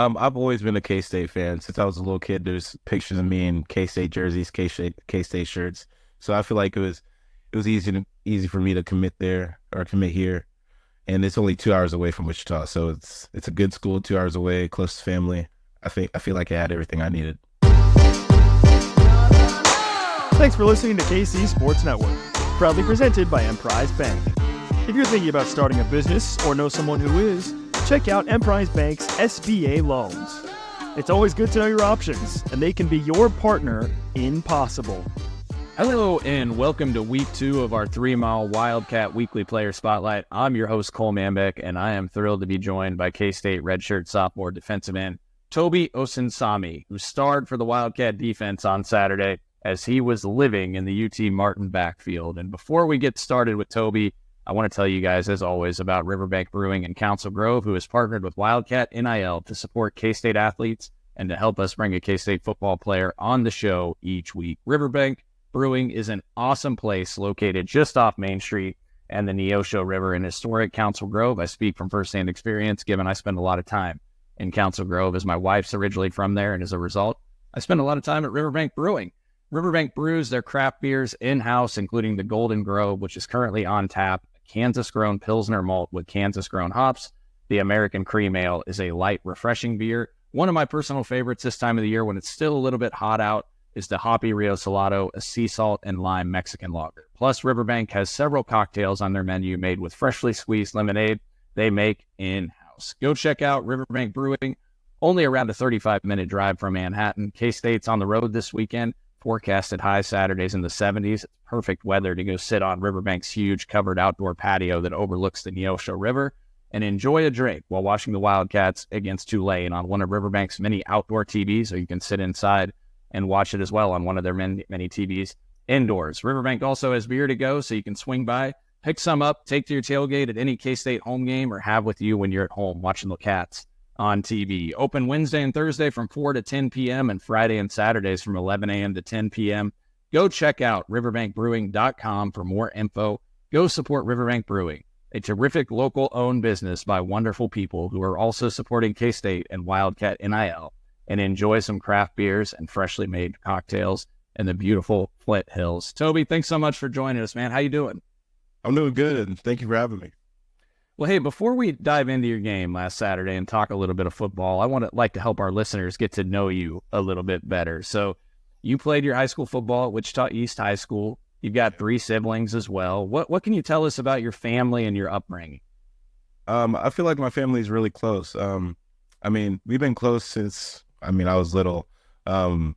I've always been a K-State fan since I was a little kid. There's pictures of me in K-State jerseys, K-State shirts. So I feel like it was easy for me to commit there or commit here. And it's only 2 hours away from Wichita, so it's a good school, 2 hours away, close to family. I feel like I had everything I needed. Thanks for listening to KC Sports Network, proudly presented by Emprise Bank. If you're thinking about starting a business or know someone who is, check out Emprise Bank's SBA loans. It's always good to know your options, and they can be your partner in possible. Hello and welcome to week 2 of our 3 Mile Wildcat Weekly Player Spotlight. I'm your host, Cole Manbeck, and I am thrilled to be joined by K-State redshirt sophomore defensive end Tobi Osunsanmi, who starred for the Wildcat defense on Saturday as he was living in the UT Martin backfield. And before we get started with Tobi, I want to tell you guys, as always, about Riverbank Brewing in Council Grove, who has partnered with Wildcat NIL to support K-State athletes and to help us bring a K-State football player on the show each week. Riverbank Brewing is an awesome place located just off Main Street and the Neosho River in historic Council Grove. I speak from firsthand experience, given I spend a lot of time in Council Grove, as my wife's originally from there, and as a result, I spend a lot of time at Riverbank Brewing. Riverbank brews their craft beers in-house, including the Golden Grove, which is currently on tap, a Kansas-grown Pilsner malt with Kansas-grown hops. The American Cream Ale is a light, refreshing beer. One of my personal favorites this time of the year, when it's still a little bit hot out, is the Hoppy Rio Salado, a sea salt and lime Mexican lager. Plus, Riverbank has several cocktails on their menu made with freshly squeezed lemonade they make in-house. Go check out Riverbank Brewing, only around a 35-minute drive from Manhattan. K-State's on the road this weekend. Forecasted high Saturdays in the 70s. It's perfect weather to go sit on Riverbank's huge covered outdoor patio that overlooks the Neosho River and enjoy a drink while watching the Wildcats against Tulane on one of Riverbank's many outdoor TVs, or you can sit inside and watch it as well on one of their many TVs indoors. Riverbank also has beer to go, so you can swing by, pick some up, take to your tailgate at any K-State home game, or have with you when you're at home watching the Cats on TV. Open Wednesday and Thursday from 4 to 10 p.m. and Friday and Saturdays from 11 a.m. to 10 p.m. Go check out riverbankbrewing.com for more info. Go support Riverbank Brewing, a terrific local-owned business by wonderful people who are also supporting K-State and Wildcat NIL, and enjoy some craft beers and freshly made cocktails in the beautiful Flint Hills. Tobi, thanks so much for joining us, man. How you doing? I'm doing good. Thank you for having me. Well, hey, before we dive into your game last Saturday and talk a little bit of football, I like to help our listeners get to know you a little bit better. So you played your high school football at Wichita East High School. You've got 3 siblings as well. What can you tell us about your family and your upbringing? I feel like my family is really close. We've been close since I was little. Going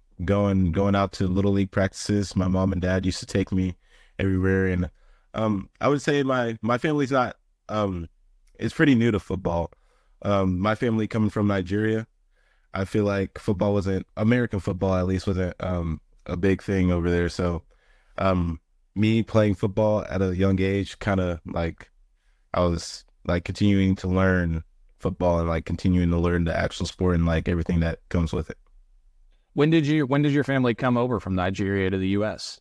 out to little league practices. My mom and dad used to take me everywhere, and I would say my family's not. It's pretty new to football. My family coming from Nigeria, I feel like American football at least wasn't a big thing over there. So me playing football at a young age, kind of like I was like continuing to learn football and like continuing to learn the actual sport and like everything that comes with it. When did your family come over from Nigeria to the U.S.?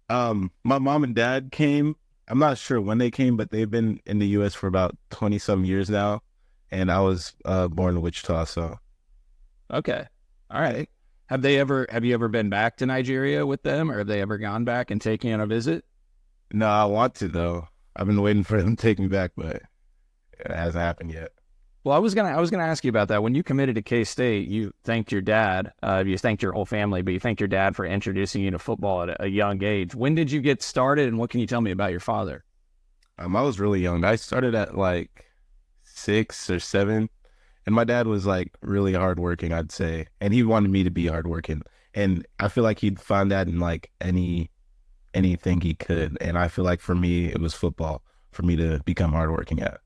My mom and dad came. I'm not sure when they came, but they've been in the U.S. for about 20-some years now, and I was born in Wichita, so. Okay. All right. Have you ever been back to Nigeria with them, or have they ever gone back and taken you on a visit? No, I want to, though. I've been waiting for them to take me back, but it hasn't happened yet. Well, I was gonna ask you about that. When you committed to K-State, you thanked your dad. You thanked your whole family, but you thanked your dad for introducing you to football at a young age. When did you get started, and what can you tell me about your father? I was really young. I started at like 6 or 7, and my dad was like really hardworking, I'd say, and he wanted me to be hardworking. And I feel like he'd find that in like anything he could. And I feel like for me, it was football for me to become hardworking at.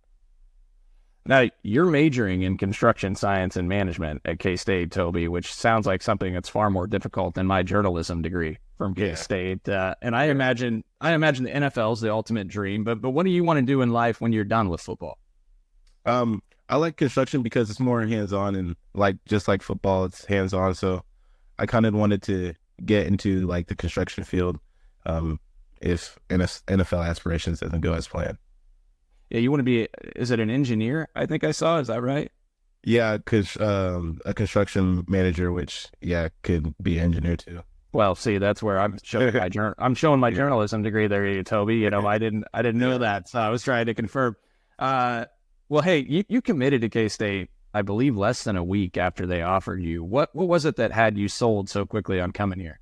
Now, you're majoring in construction science and management at K-State, Tobi, which sounds like something that's far more difficult than my journalism degree from K-State. And I imagine the NFL is the ultimate dream, but what do you want to do in life when you're done with football? I like construction because it's more hands-on, and like just like football, it's hands-on. So I kind of wanted to get into like the construction field if NFL aspirations doesn't go as planned. Yeah, you want to be, is it an engineer? I think I saw, is that right? Yeah, a construction manager, which could be engineer too. Well, see, that's where I'm showing my journalism degree there, you Toby. I didn't know that, so I was trying to confirm. Well, hey, you committed to K-State, I believe, less than a week after they offered you. What was it that had you sold so quickly on coming here?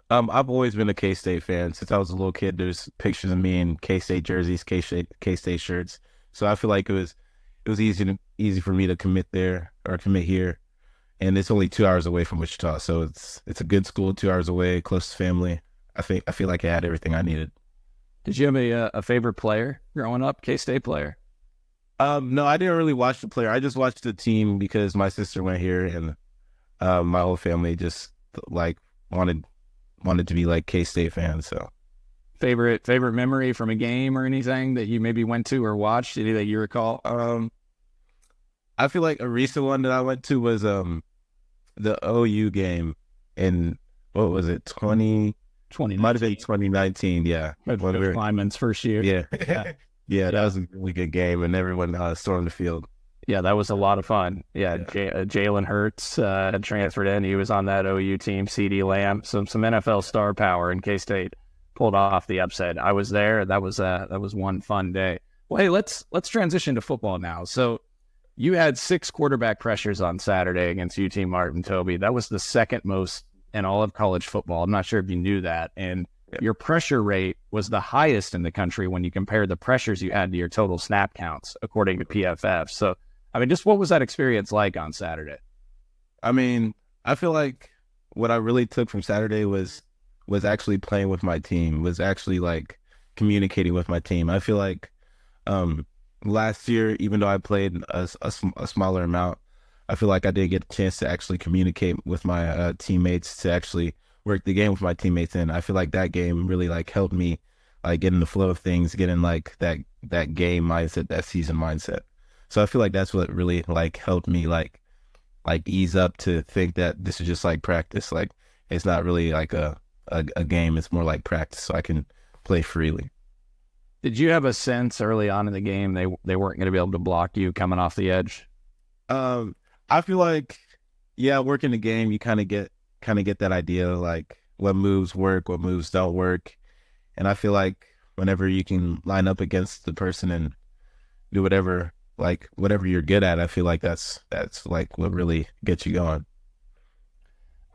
I've always been a K-State fan since I was a little kid. There's pictures of me in K-State jerseys, K-State shirts. So I feel like it was easy for me to commit there or commit here. And it's only 2 hours away from Wichita, so it's a good school, 2 hours away, close to family. I feel like I had everything I needed. Did you have a favorite player growing up, K-State player? No, I didn't really watch the player. I just watched the team because my sister went here, and my whole family just like wanted to be like K-State fans. So Favorite memory from a game or anything that you maybe went to or watched, any that you recall? I feel like a recent one that I went to was the OU game in, what was it, 2019. might have been 2019, yeah. When When we were, Kleiman's first year. yeah. Yeah. Yeah, that was a really good game, and everyone stormed the field. Yeah, that was a lot of fun. Yeah, Jalen Hurts had transferred in. He was on that OU team. CeeDee Lamb, some NFL star power in K-State pulled off the upset. I was there. That was one fun day. Well, hey, let's transition to football now. So you had 6 quarterback pressures on Saturday against UT Martin, Toby. That was the second most in all of college football. I'm not sure if you knew that. And your pressure rate was the highest in the country when you compare the pressures you had to your total snap counts, according to PFF. So, I mean, just what was that experience like on Saturday? I mean, I feel like what I really took from Saturday was actually playing with my team, was actually like communicating with my team. I feel like last year, even though I played a smaller amount, I feel like I didn't get a chance to actually communicate with my teammates, to actually work the game with my teammates. And I feel like that game really like helped me like get in the flow of things, get in like that game mindset, that season mindset. So I feel like that's what really like helped me like ease up to think that this is just like practice. Like it's not really like a game. It's more like practice, so I can play freely. Did you have a sense early on in the game they weren't going to be able to block you coming off the edge? I feel like, yeah, working the game, you kind of get that idea like what moves work, what moves don't work. And I feel like whenever you can line up against the person and do whatever you're good at, I feel like that's like what really gets you going.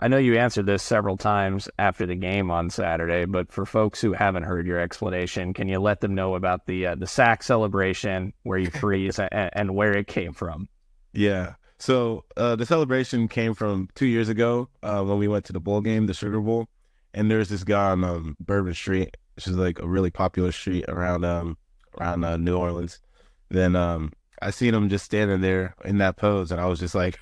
I know you answered this several times after the game on Saturday, but for folks who haven't heard your explanation, can you let them know about the sack celebration, where you freeze, and where it came from? Yeah. So the celebration came from 2 years ago when we went to the bowl game, the Sugar Bowl, and there's this guy on Bourbon Street, which is like a really popular street around New Orleans. Then I seen him just standing there in that pose, and I was just like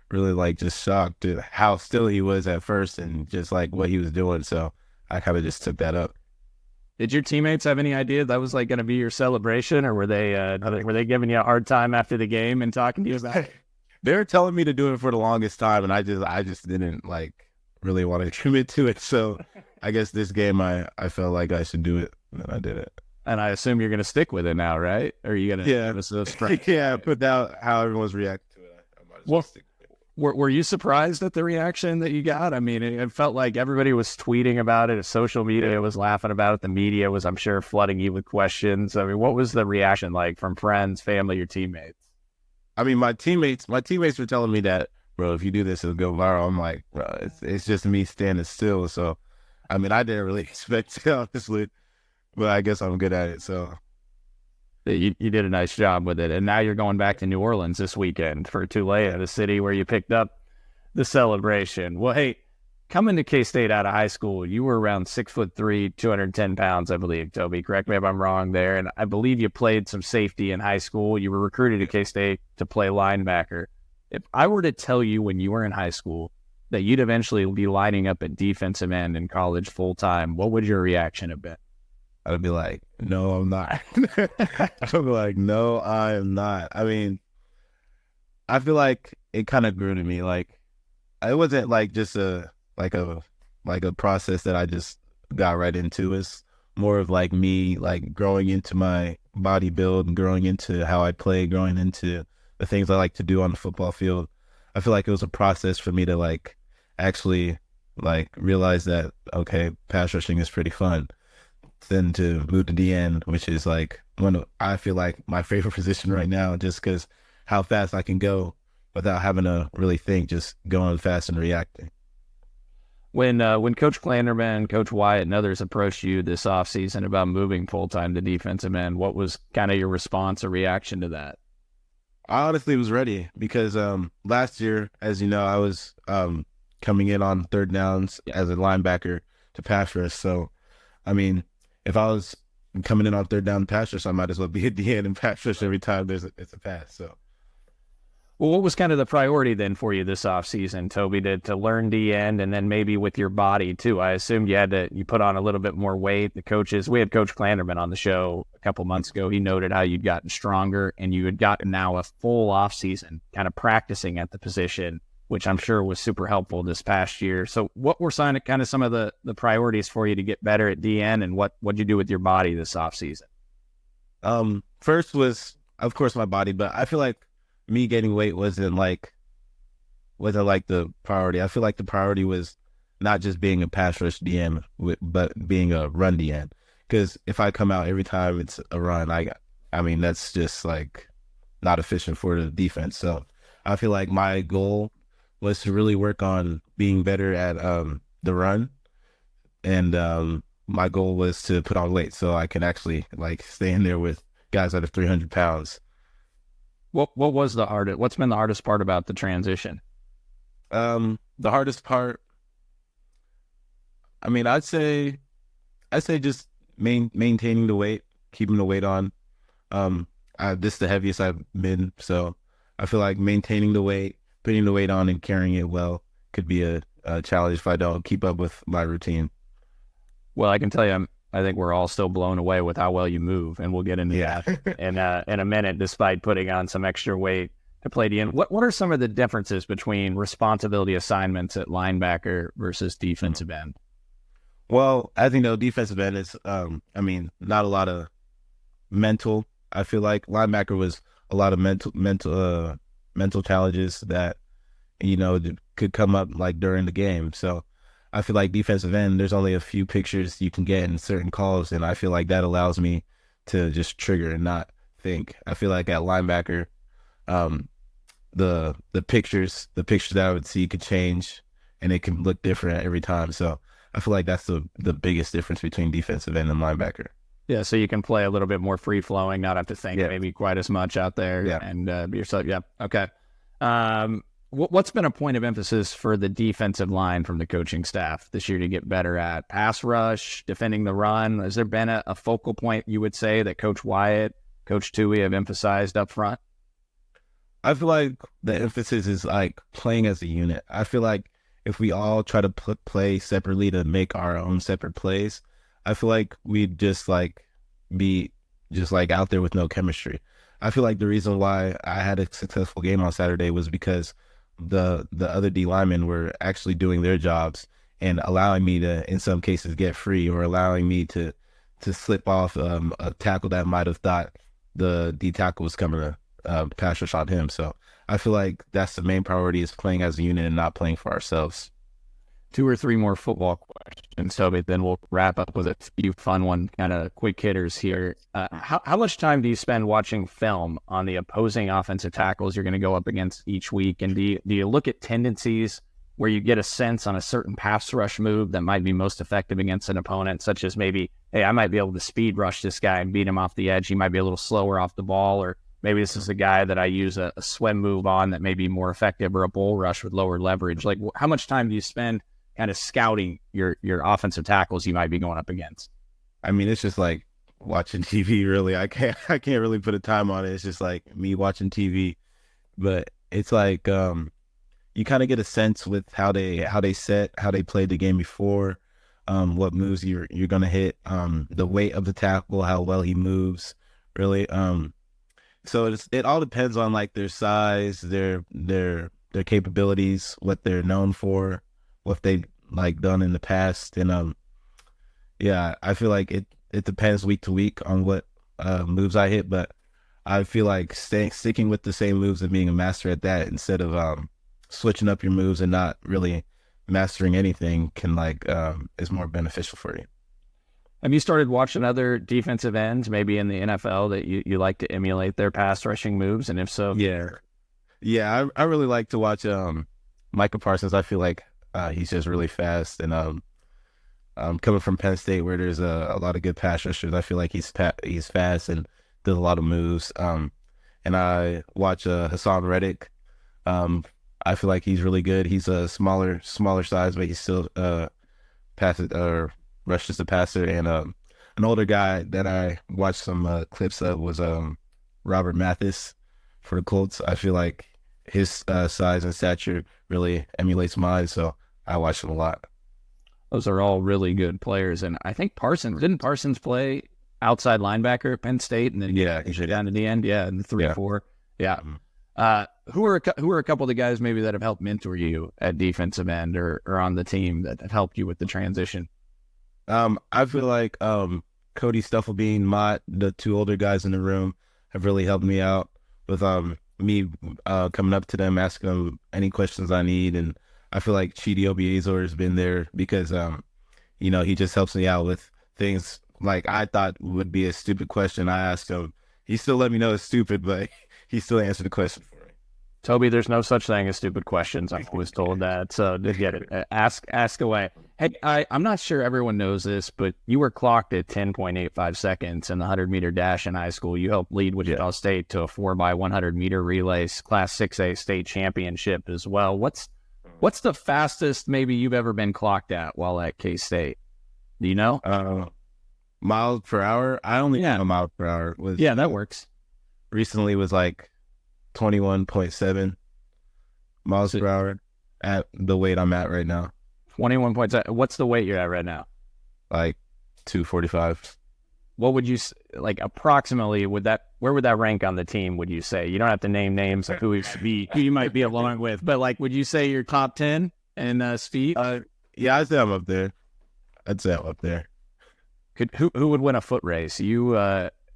really like just shocked at how still he was at first and just like what he was doing. So I kind of just took that up. Did your teammates have any idea that was like going to be your celebration, or were they giving you a hard time after the game and talking to you about it? They were telling me to do it for the longest time, and I just didn't like really want to commit to it. So I guess this game I felt like I should do it, and then I did it. And I assume you're going to stick with it now, right? Or are you going to give us a surprise? Yeah, put out how everyone's reacting to it. I might as well stick with it. Were you surprised at the reaction that you got? I mean, it felt like everybody was tweeting about it. Social media was laughing about it. The media was, I'm sure, flooding you with questions. I mean, what was the reaction like from friends, family, your teammates? I mean, my teammates were telling me that, bro, if you do this, it'll go viral. I'm like, bro, it's just me standing still. So, I mean, I didn't really expect it, honestly, but I guess I'm good at it. So you did a nice job with it. And now you're going back to New Orleans this weekend for Tulane, the city where you picked up the celebration. Well, hey, coming to K-State out of high school, you were around 6'3", 210 pounds, I believe, Toby. Correct me if I'm wrong there. And I believe you played some safety in high school. You were recruited to K-State to play linebacker. If I were to tell you when you were in high school that you'd eventually be lining up at defensive end in college full time, what would your reaction have been? I'd be like, no, I'm not. I'd be like, no, I am not. I mean, I feel like it kind of grew to me. Like, it wasn't like just a process that I just got right into. It's more of like me like growing into my body build, growing into how I play, growing into the things I like to do on the football field. I feel like it was a process for me to like actually like realize that okay, pass rushing is pretty fun. Then to move to DN, which is like I feel like my favorite position right now, just because how fast I can go without having to really think, just going fast and reacting. When Coach Klanderman, Coach Wyatt, and others approached you this offseason about moving full-time to defensive end, what was kind of your response or reaction to that? I honestly was ready because last year, as you know, I was coming in on third downs as a linebacker to pass rush. So, I mean, if I was coming in on third down pass rush, I might as well be at the end and pass rush every time it's a pass. So, well, what was kind of the priority then for you this offseason, Toby, to learn D end and then maybe with your body too? I assumed you put on a little bit more weight. We had Coach Klanderman on the show a couple months ago. He noted how you'd gotten stronger and you had gotten now a full offseason kind of practicing at the position, which I'm sure was super helpful this past year. So what were some of the priorities for you to get better at DN, and what'd you do with your body this offseason? First was, of course, my body, but I feel like me getting weight wasn't like the priority. I feel like the priority was not just being a pass rush DN, but being a run DN. Because if I come out every time it's a run, I mean, that's just like not efficient for the defense. So I feel like my goal was to really work on being better at the run, and my goal was to put on weight so I can actually like stay in there with guys that are 300 pounds. What's been the hardest part about the transition? The hardest part, I mean, I'd say just maintaining the weight, keeping the weight on. This is the heaviest I've been, so I feel like maintaining the weight, putting the weight on, and carrying it well could be a challenge if I don't keep up with my routine. Well, I can tell you, I think we're all still blown away with how well you move, and we'll get into that in a minute, despite putting on some extra weight to play DN. What are some of the differences between responsibility assignments at linebacker versus defensive end? Well, as you know, defensive end is, not a lot of mental. I feel like linebacker was a lot of mental challenges that, could come up like during the game. So I feel like defensive end, there's only a few pictures you can get in certain calls, and I feel like that allows me to just trigger and not think. I feel like at linebacker, the pictures that I would see could change, and it can look different every time. So I feel like that's the biggest difference between defensive end and linebacker. Yeah, so you can play a little bit more free flowing, not have to think maybe quite as much out there, and be yourself. Yeah, okay. What's been a point of emphasis for the defensive line from the coaching staff this year to get better at pass rush, defending the run? Has there been a focal point you would say that Coach Wyatt, Coach Tui have emphasized up front? I feel like the emphasis is like playing as a unit. I feel like if we all try to play separately to make our own separate plays, I feel like we'd just like be just like out there with no chemistry. I feel like the reason why I had a successful game on Saturday was because the other D linemen were actually doing their jobs and allowing me to, in some cases, get free, or allowing me to slip off a tackle that might have thought the D tackle was coming to pass rush on him. So I feel like that's the main priority, is playing as a unit and not playing for ourselves. 2 or 3 more football questions, Toby, then we'll wrap up with a few fun one, kind of quick hitters here. How much time do you spend watching film on the opposing offensive tackles you're going to go up against each week? And do you look at tendencies where you get a sense on a certain pass rush move that might be most effective against an opponent, such as maybe, hey, I might be able to speed rush this guy and beat him off the edge. He might be a little slower off the ball, or maybe this is a guy that I use a swim move on that may be more effective, or a bull rush with lower leverage. Like, how much time do you spend kind of scouting your offensive tackles you might be going up against? I mean, it's just like watching TV, really. I can't really put a time on it. It's just like me watching TV. But it's like you kind of get a sense with how they played the game before, what moves you're gonna hit, the weight of the tackle, how well he moves, really. So it all depends on like their size, their capabilities, what they're known for, what they've like done in the past. And I feel like it depends week to week on what moves I hit, but I feel like sticking with the same moves and being a master at that instead of switching up your moves and not really mastering anything can is more beneficial for you. Have you started watching other defensive ends, maybe in the NFL, that you like to emulate their pass rushing moves? And if so, I really like to watch Micah Parsons. I feel like he's just really fast, and coming from Penn State where there's a lot of good pass rushers, I feel like he's fast and does a lot of moves. And I watch Hassan Reddick. I feel like he's really good. He's a smaller size, but he's still passes or rushes the passer. And an older guy that I watched some clips of was Robert Mathis for the Colts. I feel like his size and stature really emulates mine, so I watch him a lot. Those are all really good players. And I think didn't Parsons play outside linebacker at Penn State and then down to the end? Yeah, in the 3-4. Yeah. Who are a couple of the guys maybe that have helped mentor you at defensive end or on the team that have helped you with the transition? I feel like Cody Stufflebean, Mott, the two older guys in the room have really helped me out with me coming up to them, asking them any questions I need. And I feel like Chidi Obiezor has been there because, he just helps me out with things like I thought would be a stupid question. I asked him. He still let me know it's stupid, but he still answered the question for me. Toby, there's no such thing as stupid questions. I was told that. So to get it, ask away. Hey, I'm not sure everyone knows this, but you were clocked at 10.85 seconds in the 100-meter dash in high school. You helped lead Wichita State to a 4x100-meter relay Class 6A state championship as well. What's the fastest maybe you've ever been clocked at while at K-State? Do you know? Miles per hour? I only know miles per hour. That works. Recently was like 21.7 miles per hour at the weight I'm at right now. 21.7. What's the weight you're at right now? Like 245. What would you approximately where would that rank on the team? Would you say? You don't have to name names of who you might be along with, but would you say you're top 10 in speed? Yeah, I'd say I'm up there. Who would win a foot race?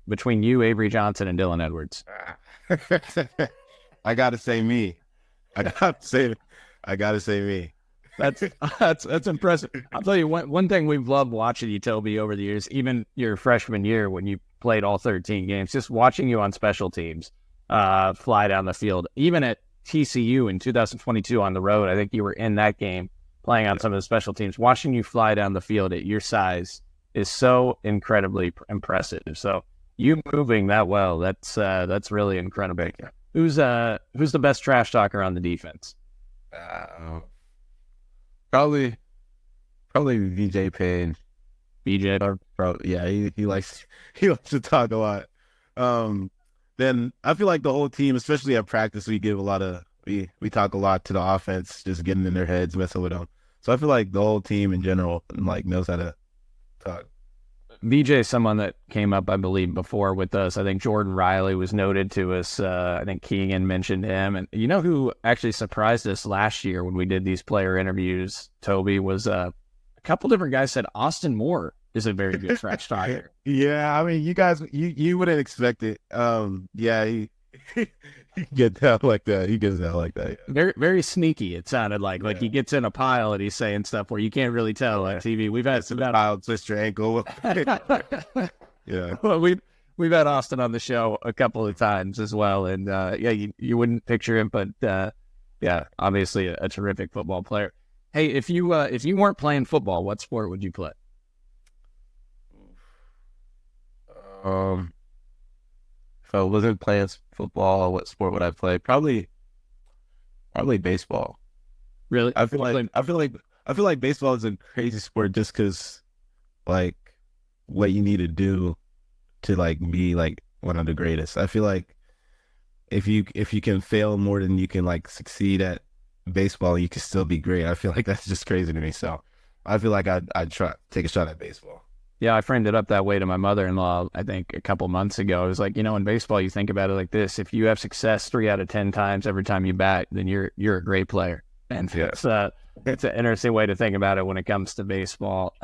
Between you, Avery Johnson, and Dylan Edwards. I gotta say me. I gotta say me. That's impressive. I'll tell you one thing we've loved watching you, Toby, over the years, even your freshman year when you played all 13 games, just watching you on special teams fly down the field. Even at TCU in 2022 on the road, I think you were in that game playing on some of the special teams. Watching you fly down the field at your size is so incredibly impressive. So you moving that well, that's really incredible. Who's the best trash talker on the defense? Probably VJ Payne. BJ, yeah, he likes to talk a lot. Then I feel like the whole team, especially at practice, we talk a lot to the offense, just getting in their heads, messing with them. So I feel like the whole team in general knows how to talk. BJ is someone that came up, I believe, before with us. I think Jordan Riley was noted to us. I think Keegan mentioned him. And you know who actually surprised us last year when we did these player interviews, Toby, was a couple different guys said Austin Moore is a very good trash talker. Yeah, I mean, you guys, you wouldn't expect it. Yeah, he gets out like that. Yeah. Very, very sneaky. It sounded like he gets in a pile and he's saying stuff where you can't really tell on TV. We've had some pile, twist your ankle. Yeah. Well, we've had Austin on the show a couple of times as well, and you wouldn't picture him, but obviously a terrific football player. Hey, if you weren't playing football, what sport would you play? If I wasn't playing football, what sport would I play? Probably baseball. Really? I feel like baseball is a crazy sport just because what you need to do to be one of the greatest. I feel like if you can fail more than you can succeed at baseball, you can still be great. I feel like that's just crazy to me. So I feel like I'd try take a shot at baseball. Yeah, I framed it up that way to my mother-in-law, I think, a couple months ago. I was like, in baseball, you think about it like this. If you have success 3 out of 10 times every time you bat, then you're a great player. And it's an interesting way to think about it when it comes to baseball.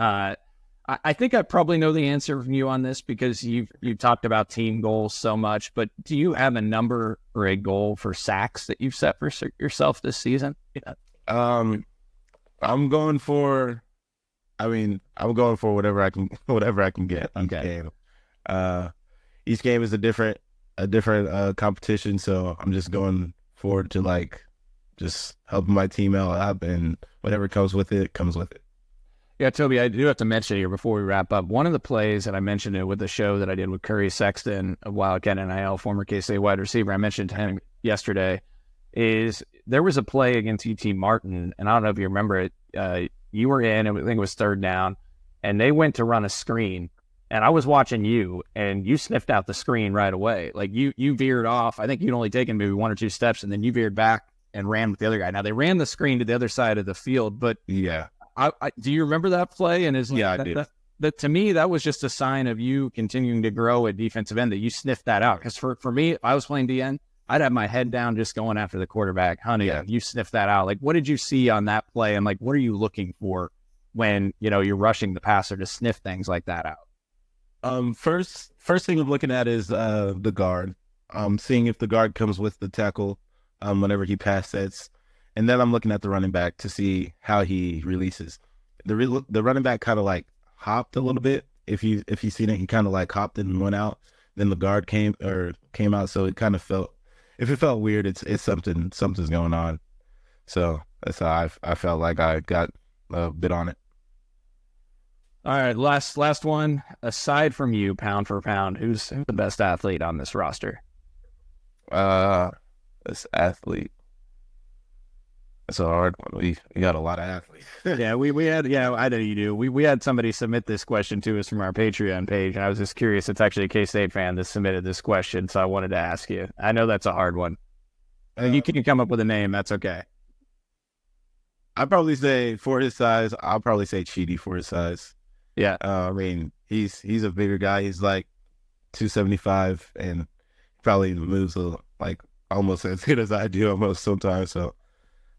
I think I probably know the answer from you on this because you've talked about team goals so much, but do you have a number or a goal for sacks that you've set for yourself this season? Yeah. I'm going for, I'm going for whatever I can get each game. Each game is a different competition, so I'm just going forward to like just helping my team out, and whatever comes with it comes with it. Yeah, Toby, I do have to mention here before we wrap up, one of the plays, and I mentioned it with the show that I did with Curry Sexton of Wildcat NIL, former K-State wide receiver, I mentioned to him yesterday, is there was a play against UT Martin, and I don't know if you remember it, you were in, I think it was third down, and they went to run a screen, and I was watching you, and you sniffed out the screen right away. Like, you veered off. I think you'd only taken maybe 1 or 2 steps, and then you veered back and ran with the other guy. Now, they ran the screen to the other side of the field, but yeah. I do you remember that play? And I do. That to me, that was just a sign of you continuing to grow at defensive end, that you sniffed that out. Because for me, if I was playing DN, I'd have my head down just going after the quarterback. Honey, you sniffed that out. Like, what did you see on that play? And like, what are you looking for when, you're rushing the passer to sniff things like that out? First thing I'm looking at is the guard. Seeing if the guard comes with the tackle whenever he pass sets. And then I'm looking at the running back to see how he releases. The running back kind of like hopped a little bit. If you seen it, he kind of like hopped and went out. Then the guard came out, so it kind of felt, if it felt weird, it's something's going on. So that's how I felt like I got a bit on it. All right, last one. Aside from you, pound for pound, who's the best athlete on this roster? This athlete. That's a hard one. We got a lot of athletes. Yeah, we had, I know you do. We had somebody submit this question to us from our Patreon page, and I was just curious. It's actually a K-State fan that submitted this question, so I wanted to ask you. I know that's a hard one. You can come up with a name. That's okay. I'd probably say for his size, I'll probably say Cheedy for his size. Yeah. He's a bigger guy. He's like 275 and probably moves like almost as good as I do almost sometimes. So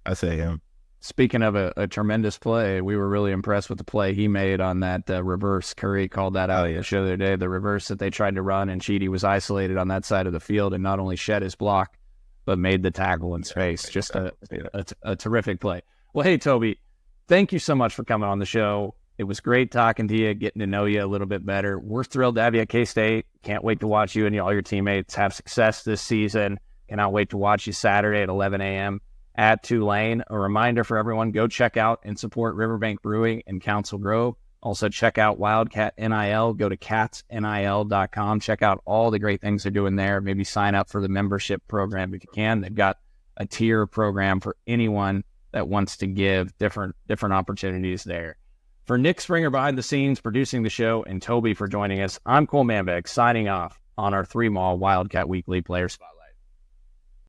I say him. Speaking of a tremendous play, we were really impressed with the play he made on that reverse. Curry called that out the show the other day. The reverse that they tried to run, and Cheedy was isolated on that side of the field and not only shed his block, but made the tackle in space. Just a terrific play. Well, hey, Toby, thank you so much for coming on the show. It was great talking to you, getting to know you a little bit better. We're thrilled to have you at K-State. Can't wait to watch you and all your teammates have success this season. Cannot wait to watch you Saturday at 11 a.m. at Tulane. A reminder for everyone, go check out and support Riverbank Brewing in Council Grove. Also, check out Wildcat NIL. Go to catsnil.com. Check out all the great things they're doing there. Maybe sign up for the membership program if you can. They've got a tier program for anyone that wants to give different opportunities there. For Nick Springer behind the scenes producing the show and Toby for joining us, I'm Cole Manbeck signing off on our 3 Mall Wildcat Weekly Player Spotlight.